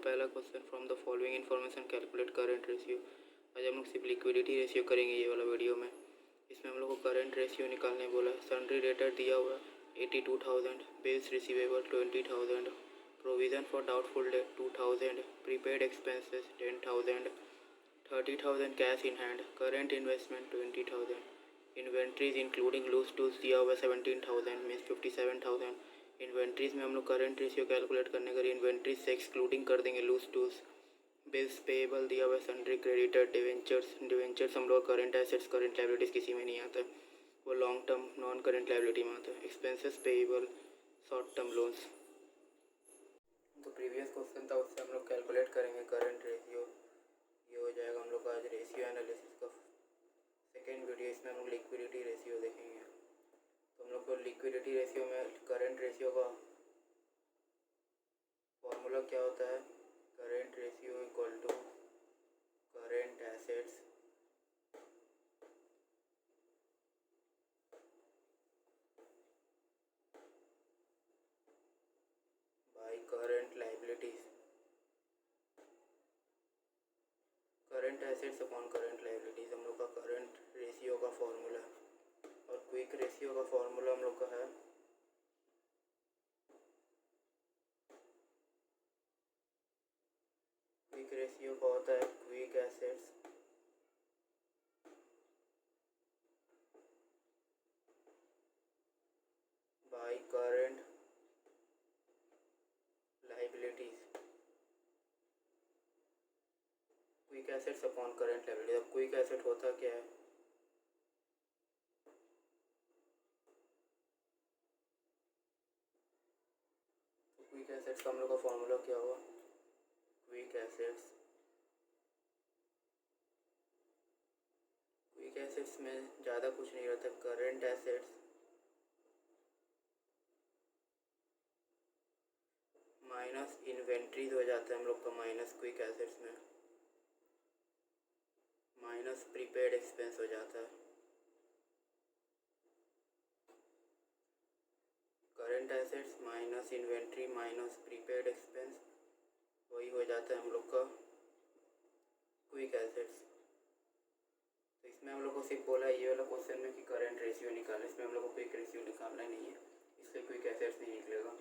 पहला question, from the following information calculate current ratio. आज हम लोग सिर्फ लिक्विडिटी रेशियो करेंगे ये वाला वीडियो में। इसमें हम लोग को करंट रेशियो निकालने बोला है। सन्ड्री डेटर दिया हुआ 82,000, bills receivable 20,000, provision for doubtful debt 2,000, prepaid expenses 10,000, 30,000 cash in hand, current investment 20,000, inventories including loose tools दिया हुआ 17,000 मीन्स 57,000। इन्वेंट्रीज में हम लोग करंट रेशियो कैलकुलेट करने के लिए इन्वेंट्रीज से एक्सक्लूडिंग कर देंगे लूज टूल्स। बिल्स पेएबल दिया हुआ है, सन्ड्री क्रेडिटर, डिवेंचर्स हम लोग करंट एसेट्स करंट लायबिलिटीज़ किसी में नहीं आता है, वो long term non current liability में आता है। Expenses payable, short term loans. तो प्रीवियस क्वेश्चन था उससे हम लोग कैलकुलेट करेंगे करंट रेशियो। ये हो जाएगा हम लोग का आज रेशियो एनालिसिस का सेकेंड वीडियो। इसमें हम लोग लिक्विडिटी रेशियो देखेंगे। तो हम लोग को लिक्विडिटी रेशियो में करंट रेशियो का फॉर्मूला क्या होता है, current ratio equal to current assets by current liabilities. Current assets upon current liabilities हम लोग का करंट रेशियो का फॉर्मूला है। और क्विक रेशियो का फॉर्मूला हम लोग का है क्विक रेशियो का होता है quick assets by current liabilities. Quick assets upon current liabilities. अब क्विक एसेट होता क्या है, तो क्विक एसेट्स का हम लोग का फॉर्मूला क्या हुआ, क्विक एसेट्स में ज़्यादा कुछ नहीं रहता, करंट एसेट्स माइनस इन्वेंट्रीज हो जाता है हम लोग का, माइनस क्विक एसेट्स में माइनस प्रीपेड एक्सपेंस हो जाता है। Current assets minus inventory minus prepaid expense, वही हो जाता है हम लोग का क्विक एसेट्स। तो इसमें हम लोग को सिर्फ बोला है ये वाला क्वेश्चन में कि करंट रेशियो निकालना, इसमें हम लोग को क्विक रेशियो निकालना नहीं है, इसलिए क्विक एसेट्स नहीं निकलेगा।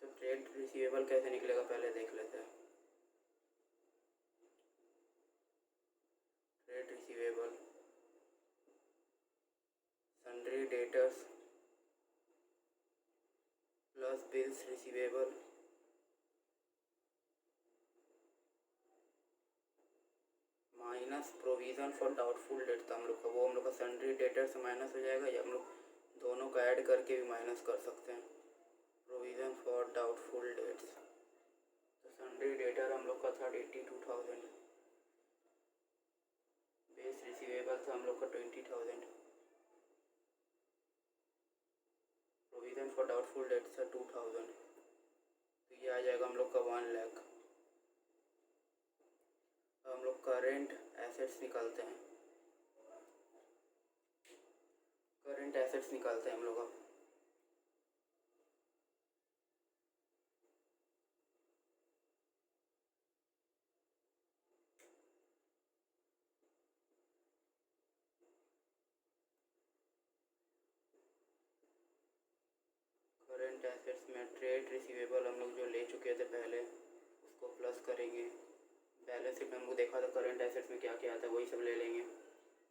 तो ट्रेड रिसीवेबल कैसे निकलेगा पहले देख लेते हैं। Trade receivable, sundry debtors plus bills receivable minus provision for doubtful date था हम लोग का, वो हम लोग का सन्ड्री डेटर से माइनस हो जाएगा, या हम लोग दोनों का ऐड करके भी माइनस कर सकते हैं। प्रोविज़न फॉर डाउटफुल डेट्स, तो सन्ड्री डेटर हम लोग का था 82,000, बेस रिसीवेबल था हम लोग का 20,000, प्रोविज़न फॉर डाउटफुल डेट्स था 2,000, तो ये आ जाएगा हम लोग का 1 लाख। अब हम लोग करेंट एसेट्स निकालते हैं, करंट एसेट्स निकालते हैं हम लोग। करंट एसेट्स में ट्रेड रिसीवेबल हम लोग जो ले चुके थे पहले उसको प्लस करेंगे। बैलेंस शीट में हमको देखा था करंट एसेट्स में क्या क्या आता है, वही सब ले लेंगे।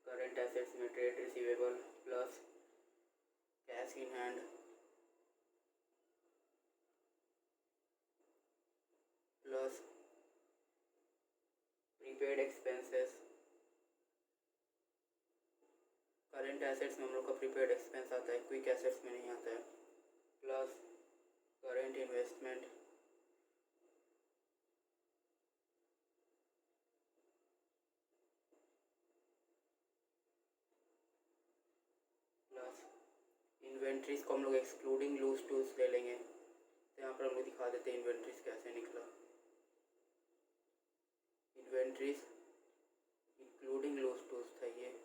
करंट एसेट्स में trade receivable plus cash in hand plus prepaid expenses. Current assets में हम लोग का प्रीपेड एक्सपेंस आता है, क्विक एसेट्स में नहीं आता है, plus current investment plus inventories को हम लोग एक्सक्लूडिंग लूज टूल्स ले लेंगे। तो यहाँ पर हम लोग दिखा देते हैं इन्वेंट्रीज कैसे निकला। इन्वेंट्रीज इंक्लूडिंग लूज टूल्स था ये,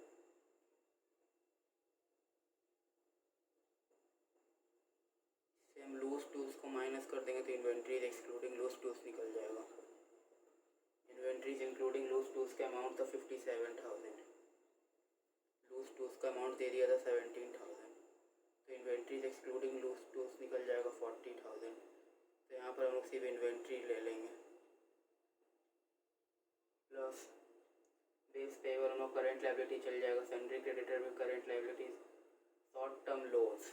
से हम लूज टूल्स को माइनस कर देंगे तो इन्वेंट्रीज एक्सक्लूडिंग लूज टूल्स निकल जाएगा। अमाउंट था 57,000, लूज टूल्स का अमाउंट दे दिया था 17,000, तो इन्वेंट्रीज एक्सक्लूडिंग लूज टूल्स निकल जाएगा 40,000। तो यहाँ पर हम लोग सिर्फ इन्वेंट्री ले लेंगे प्लस बेस पेबल हम लोग करेंट लाइबिलिटी चल जाएगा, सन्ड्री क्रेडिटर में current liabilities, short term loans,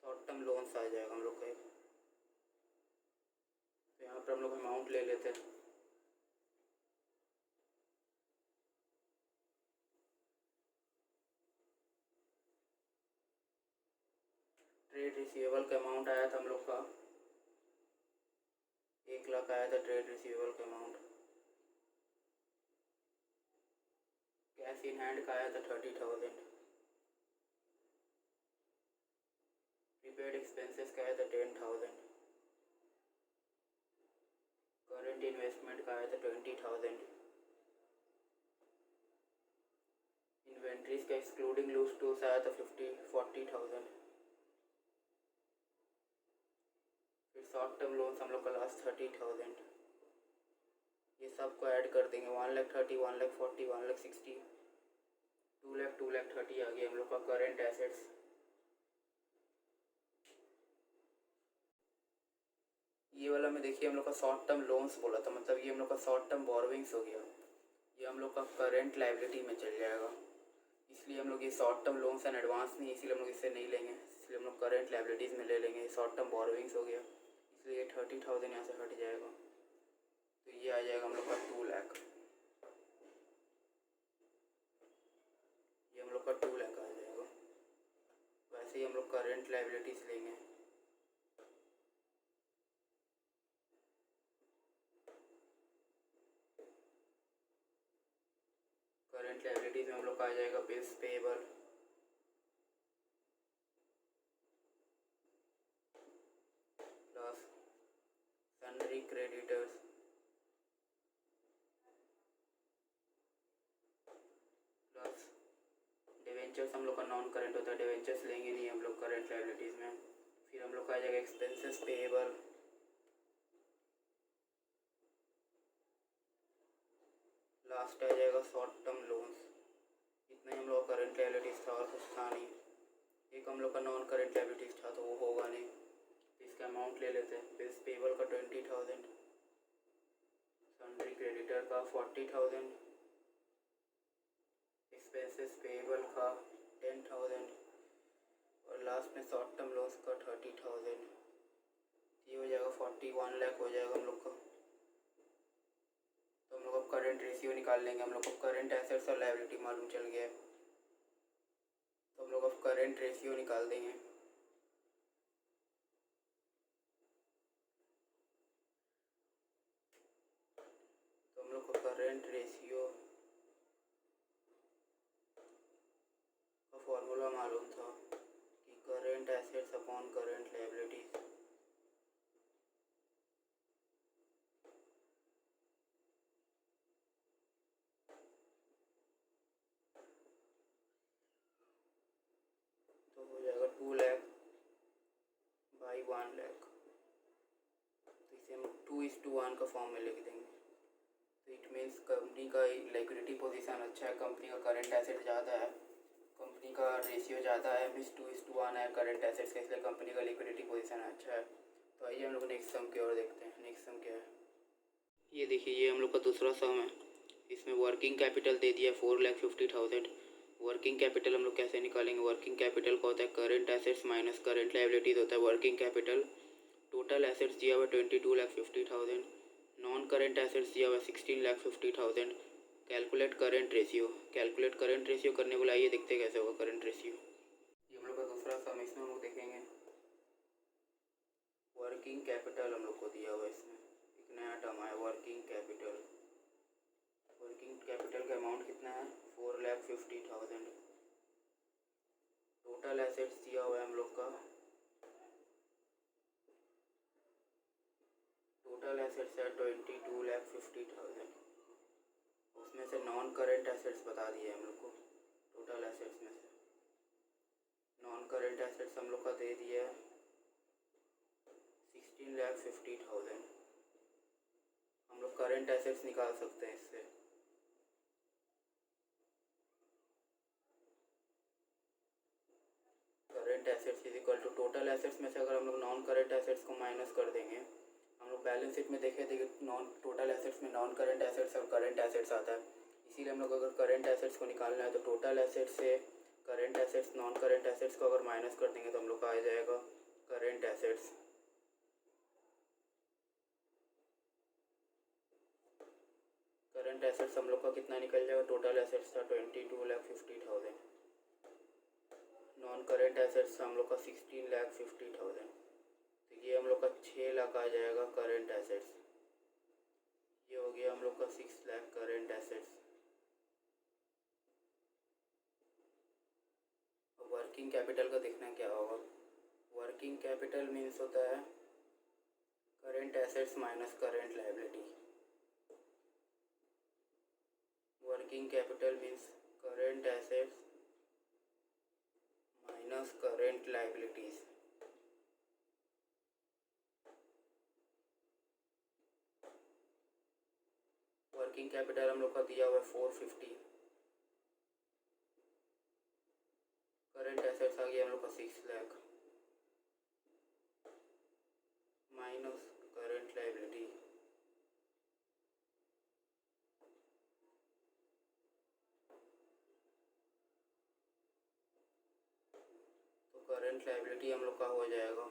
short term loans आ जाएगा हम लोग का। तो यहाँ पर हम लोग अमाउंट ले लेते हैं, ट्रेड रिसीवेबल का अमाउंट आया था हम लोग का 1 लाख आया था ट्रेड रिसीवेबल का अमाउंट। कैश इन हैंड का आया था 30,000, प्रीपेड एक्सपेंसेस का आया था 10,000, करंट इन्वेस्टमेंट का आया था 20,000, इन्वेंट्रीज का एक्सक्लूडिंग लूज टूल्स आया था 40,000, फिर शॉर्ट टर्म लोन्स हम लोग का लास्ट 30,000। ये सब को ऐड कर देंगे 1,30,000, 1,40,000, 1,60,000, 2,00,000, 2,30,000 आ गया हम लोग का करेंट एसेट्स। ये वाला में देखिए हम लोग का शॉर्ट टर्म लोन्स बोला था, मतलब ये हम लोग का शॉर्ट टर्म बोरोविंग्स हो गया, ये हम लोग का करेंट लाइबिलिटी में चल जाएगा, इसलिए हम लोग ये short term loans and advance नहीं, इसलिए हम लोग इससे नहीं लेंगे, इसलिए हम लोग करेंट लाइबिलिटीज़ में ले लेंगे। शॉर्ट टर्म बोरोविंग्स हो गया, इसलिए 30,000 यहाँ से हट जाएगा, तो ये आ जाएगा हम लोग का 2 लाख, ये हम लोग का 2 लाख आ जाएगा। वैसे ही हम लोग करेंट लाइबिलिटीज़ लेंगे, करेंट लाइबिलिटीज़ में हम लोग का आ जाएगा bills payable, plus sundry creditors, plus debentures हम लोग का नॉन करेंट होता है, डिवेंचर्स लेंगे नहीं हम लोग करेंट लाइबिलिटीज़ में। फिर हम लोग का आ जाएगा एक्सपेंसेस पेएबल, लास्ट आ जाएगा शॉर्ट टर्म लोन्स। इतना ही हम लोग का करेंट लाइबिलिटीज़ था और कुछ था नहीं। एक हम लोग का नॉन करेंट लाइबिलिटीज़ था तो वो होगा नहीं, तो इसका अमाउंट ले लेते हैं। बिल्स पेएबल का 20,000, सन्ड्री क्रेडिटर का 40,000, एक्सपेंसेस पेएबल का 10,000 और लास्ट में शॉर्ट टर्म लोन्स का 30,000। ये हो जाएगा 41 लाख हो जाएगा हम लोग का। तो हम लोग अब करंट रेशियो निकाल लेंगे, हम लोग को करंट एसेट्स और लायबिलिटी मालूम चल गया है, तो हम लोग अब करंट रेशियो निकाल देंगे। तो हम लोग को करंट रेशियो का फॉर्मूला मालूम था कि current assets upon current liabilities, तो हो जाएगा 2 लाख बाई 1 लाख। तो इसे हम 2:1 का फॉर्म में लिख देंगे। तो इट मीन्स कंपनी का लिक्विडिटी पोजीशन अच्छा है, कंपनी का करंट एसेट ज़्यादा है, कंपनी का रेशियो ज़्यादा है, मीन्स 2:1 है करंट एसेट्स का, इसलिए कंपनी का लिक्विडिटी पोजीशन अच्छा है। तो आइए हम लोग नेक्स्ट सम की ओर देखते हैं। नेक्स्ट सम क्या है, ये देखिए, ये हम लोग का दूसरा सम है। इसमें वर्किंग कैपिटल दे दिया 4,50,000। वर्किंग कैपिटल हम लोग कैसे निकालेंगे, वर्किंग कैपिटल का होता है current assets minus current liabilities होता है वर्किंग कैपिटल। टोटल एसेट्स दिया हुआ 22,50,000, नॉन करंट एसेट्स दिया हुआ 16,50,000। Calculate current ratio, calculate current ratio करने को आइए देखते कैसे होगा करंट रेशियो। ये हम लोग का दूसरा सम, इसमें हम लोग देखेंगे वर्किंग कैपिटल हम लोग को दिया हुआ है, इसमें एक नया टर्म आया वर्किंग कैपिटल। वर्किंग कैपिटल का अमाउंट कितना है 4,50,000। टोटल एसेट्स दिया हुआ है हम लोग का, टोटल एसेट्स है 22,50,000। उसमें से नॉन करंट एसेट्स बता दिए हम लोग को, टोटल एसेट्स में से नॉन करंट एसेट्स हम लोग का दे दिया है 16,50,000। करंट एसेट्स निकाल सकते हैं इससे। Current assets is equal to total assets में से अगर हम लोग नॉन करंट एसेट्स को माइनस कर देंगे, हम लोग बैलेंस शीट में देखे थे कि नॉन टोटल एसेट्स में नॉन करंट एसेट्स और करंट एसेट्स आता है, इसीलिए हम लोग अगर करंट एसेट्स को निकालना है तो टोटल एसेट्स से current assets non current assets को अगर माइनस कर देंगे तो हम लोग का आ जाएगा करंट एसेट्स। करंट एसेट्स हम लोग का कितना निकल जाएगा, टोटल एसेट्स था 22,50,000, नॉन करंट एसेट्स हम लोग का 16,50,000, तो ये हम लोग का 6 लाख आ जाएगा करंट एसेट्स। ये हो गया हम लोग का 6 लाख करंट एसेट्स। अब वर्किंग कैपिटल का देखना क्या होगा। वर्किंग कैपिटल मीन्स होता है current assets minus current liability. Working capital means current assets minus current liabilities. Working capital हम लोग का दिया हुआ है 450, करंट एसेट्स आ गया हम लोग का 6 लाख माइनस करंट लायबिलिटी। तो करंट लायबिलिटी हम लोग का हो जाएगा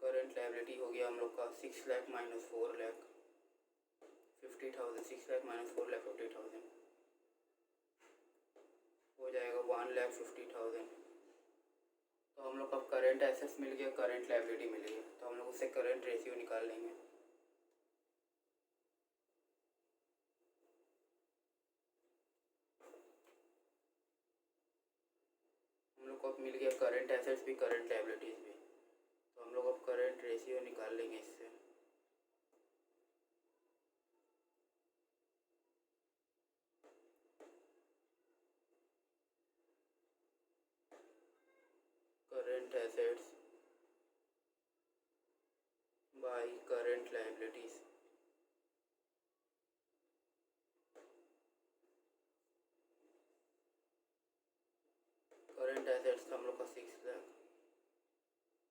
करंट लायबिलिटी हो गया हम लोग का 6 लाख माइनस 4,50,000, 6 लाख माइनस 4,50,000 हो जाएगा 1,50,000। तो हम लोग का करंट एसेट्स मिल गया, करंट लायबिलिटी मिल गया, तो हम लोग उससे करंट रेशियो निकाल लेंगे। हम लोग को अब मिल गया करंट एसेट्स भी करंट लायबिलिटीज भी, तो हम लोग अब करंट रेशियो निकाल लेंगे इससे। Current assets by current liabilities. Current assets था हम लोग का 6 लाख,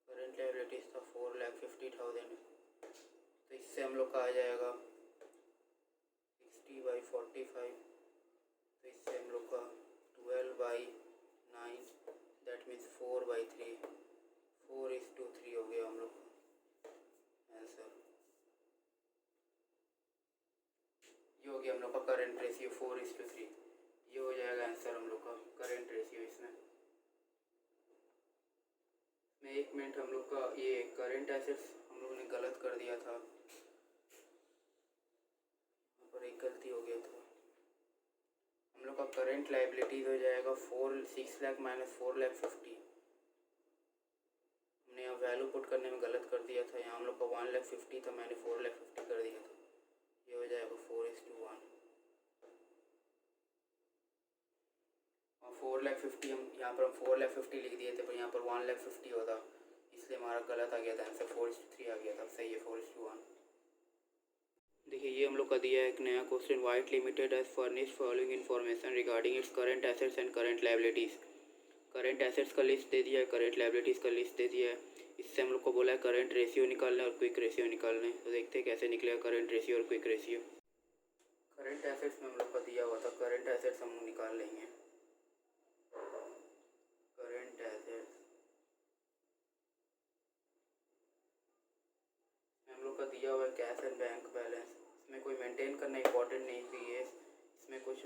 करंट लायबिलिटीज था 4,50,000, तो इससे हम लोग का आ जाएगा 60/45, तो इससे हम लोग का 12/9, दैट मीन्स 4/3, 4:3 हो गया हम लोग का आंसर। ये हो गया हम लोग का करंट रेशियो 4:3, ये हो जाएगा आंसर हम लोग का करंट रेशियो। इसमें एक मिनट, हम लोग का ये करंट एसेट्स हम लोगों ने गलत कर दिया था, यहाँ पर एक गलती हो गया था। हम लोग का करंट लायबिलिटीज हो जाएगा 6 लाख माइनस 4,50,000। हमने यहाँ वैल्यू पुट करने में गलत कर दिया था, यहाँ हम लोग का 1,50,000 था, मैंने 4,50,000 कर दिया था। ये हो जाएगा 4:1 और 4,50,000 हम यहाँ पर 4,50,000 लिख दिए थे, पर यहाँ पर 1,50,000 होता, इसलिए हमारा गलत आ गया था आंसर, 4:3 आ गया था। सही है 4:1। देखिए ये हम लोग का दिया है एक नया question, White limited has furnish following information regarding its current assets and current liabilities. Current assets का लिस्ट दे दिया है, करंट लायबिलिटीज़ का लिस्ट दे दिया है। इससे हम लोग को बोला है करंट रेशियो निकालना है और क्विक रेशियो निकालना है। तो देखते हैं कैसे निकलेगा करंट रेशियो और क्विक रेशियो। करंट एसेट्स में हम लोग का दिया हुआ था, करंट एसेट्स हम लोग निकाल लेंगे। करंट एसेट्स हम लोग का दिया हुआ है कैश एंड बैंक बैलेंस। इसमें कोई मेंटेन करना इंपॉर्टेंट नहीं थी, ये इसमें कुछ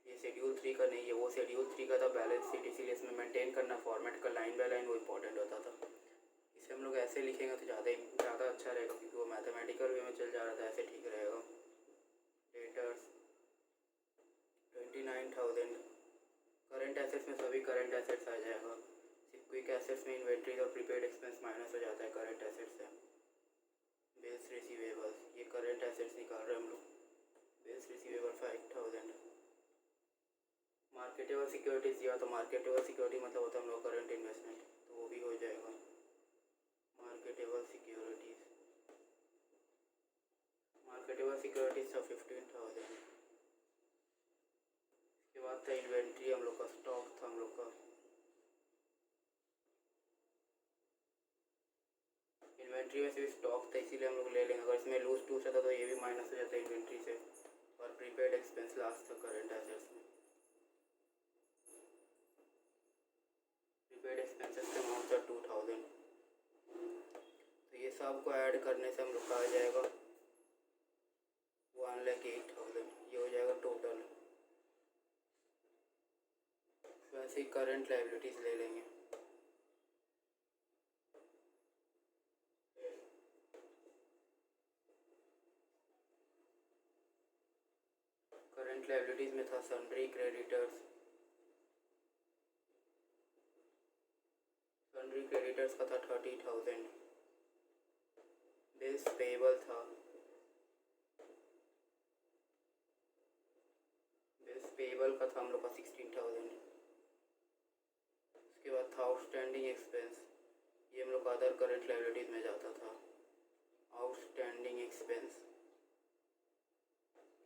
ये शेड्यूल 3 का नहीं है, वो शेड्यूल 3 का था बैलेंस शीट, इसीलिए इसमें मेंटेन करना फॉर्मेट का लाइन बाय लाइन वो इम्पोर्टेंट होता था। इसे हम लोग ऐसे लिखेंगे तो ज़्यादा अच्छा रहेगा, क्योंकि वो मैथमेटिकल वे में चल जा रहा था, ऐसे ठीक रहेगा। डेटर्स 29,000, करंट एसेट्स में सभी करंट एसेट्स आ जाएगा, सिर्फ क्विक एसेट्स में इन्वेंट्रीज और प्रीपेड एक्सपेंस माइनस हो जाता है करंट एसेट्स से। बिल्स रिसीवेबल्स, ये करंट एसेट्स निकाल रहे हैं हम लोग। Bills receivable 5,000, market marketable securities दिया तो मार्केटेबल सिक्योरिटी मतलब होता है हम लोग करंट इन्वेस्टमेंट, तो वो भी हो जाएगा मार्केटेबल सिक्योरिटीज़। मार्केटेबल सिक्योरिटीज़ था 15,000। इसके बाद था इन्वेंट्री, हम लोग का स्टॉक था हम लोग का। इन्वेंट्री में सिर्फ स्टॉक था इसीलिए हम लोग ले लेंगे, अगर इसमें लूज टूस रहता तो ये भी माइनस हो जाता है इन्वेंट्री से। और प्रीपेड एक्सपेंस लास्ट था करंट एसेट्स में। प्रीपेड एक्सपेंसेस का अमाउंट था 2,000। तो ये सब को ऐड करने से हम लोग का आ जाएगा 1,08,000। ये हो जाएगा टोटल। वैसे ही करंट लायबिलिटीज़ ले लेंगे। करंट लायबिलिटीज़ में था सन्ड्री क्रेडिटर्स। सन्ड्री क्रेडिटर्स का था 30,000। बिल्स पेबल था, बिल्स पेबल का था हम लोग का 16,000। उसके बाद था आउटस्टैंडिंग एक्सपेंस, ये हम लोग का अदर करंट लायबिलिटीज़ में जाता था। आउटस्टैंडिंग एक्सपेंस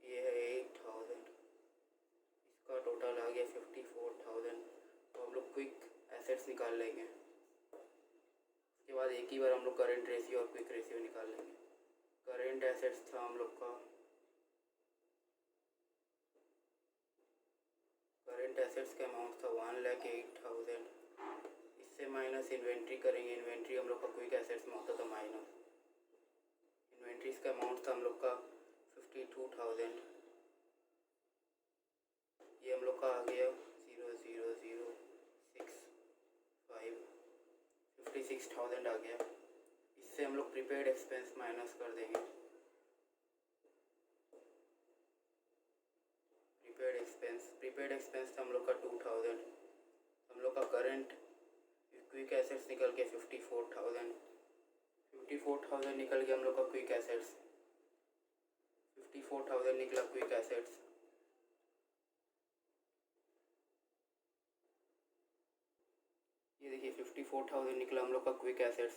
ये है 8,000। इसका टोटल आ गया 54,000। तो हम लोग क्विक एसेट्स निकाल लेंगे। उसके बाद एक ही बार हम लोग करंट रेशियो और क्विक रेशियो निकाल लेंगे। करंट एसेट्स था हम लोग का, करंट एसेट्स का अमाउंट था 1,08,000। इससे माइनस इन्वेंट्री करेंगे। इन्वेंट्री हम लोग का क्विक एसेट्स में होता था माइनस। इन्वेंट्रीज का अमाउंट था हम लोग का 52,000। ये हम लोग का आ गया 0,00,065, 56,000 आ गया। इससे हम लोग प्रीपेड एक्सपेंस माइनस कर देंगे। प्रीपेड एक्सपेंस था हम लोग का 2,000। हम लोग का करंट क्विक एसेट्स निकल के 54,000। 54,000 निकल गया हम लोग का क्विक एसेट्स। 54,000 निकला क्विक एसेट्स। ये देखिए 54,000 निकला हम लोग का क्विक एसेट्स।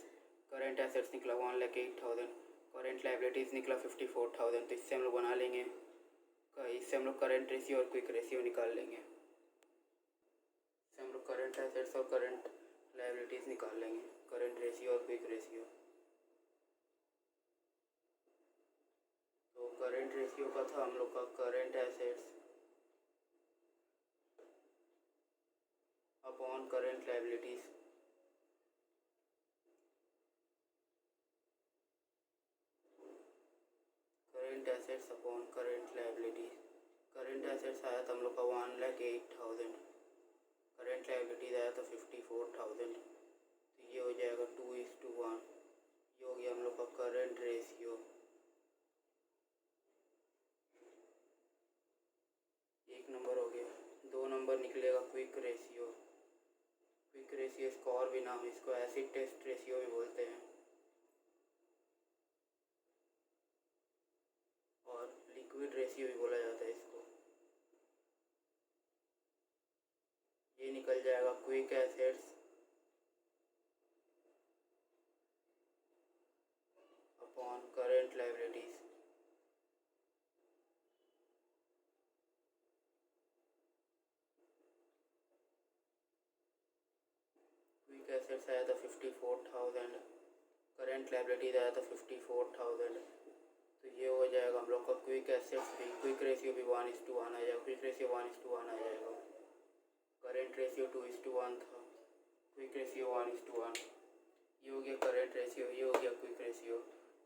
करंट एसेट्स निकला 1,08,000। करंट लायबिलिटीज़ निकला 54,000। तो इससे हम लोग बना लेंगे, इससे हम लोग करंट रेशियो और क्विक रेशियो निकाल लेंगे। इससे हम लोग करंट एसेट्स और करंट लायबिलिटीज़ निकाल लेंगे, करंट रेशियो और क्विक रेशियो। तो करंट रेशियो का था हम लोग का current assets upon current liabilities. Current assets upon current liabilities. Current assets आया था हम लोग का 1,08,000। करंट लायबिलिटीज़ आया था 54,000। तो ये हो जाएगा 2:1। ये हो गया हम लोग का करंट रेशियो। एक नंबर हो गया। 2 नंबर निकलेगा क्विक रेशियो। क्विक रेशियो इसका और भी नाम, इसको एसिड टेस्ट रेशियो भी बोलते हैं और लिक्विड रेशियो भी बोला जाता है इसको। ये निकल जाएगा quick assets upon current liabilities. Quick assets आया था 54,000। करंट लायबिलिटीज़ आया था 54,000। तो ये हो जाएगा हम लोग का क्विक एसेट्स भी, क्विक रेशियो भी 1:1 आ जाएगा। क्विक रेशियो 1:1 आ जाएगा। करंट रेशियो 2:1 था, क्विक रेशियो 1:1। ये हो गया करंट रेशियो, ये हो गया quick ratio.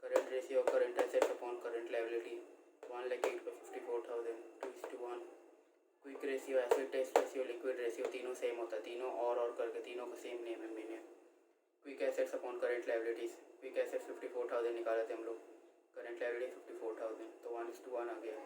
Current ratio current assets upon current liability 1,08,000 पर 54,000 2:1। Quick ratio acid test ratio liquid ratio तीनों सेम होता है, तीनों और करके तीनों का सेम नेम है मैंने। Quick assets upon current liabilities. Quick assets 54,000 निकाले थे हम लोग, करंट लायबिलिटी 54,000, तो 1:1 आ गया।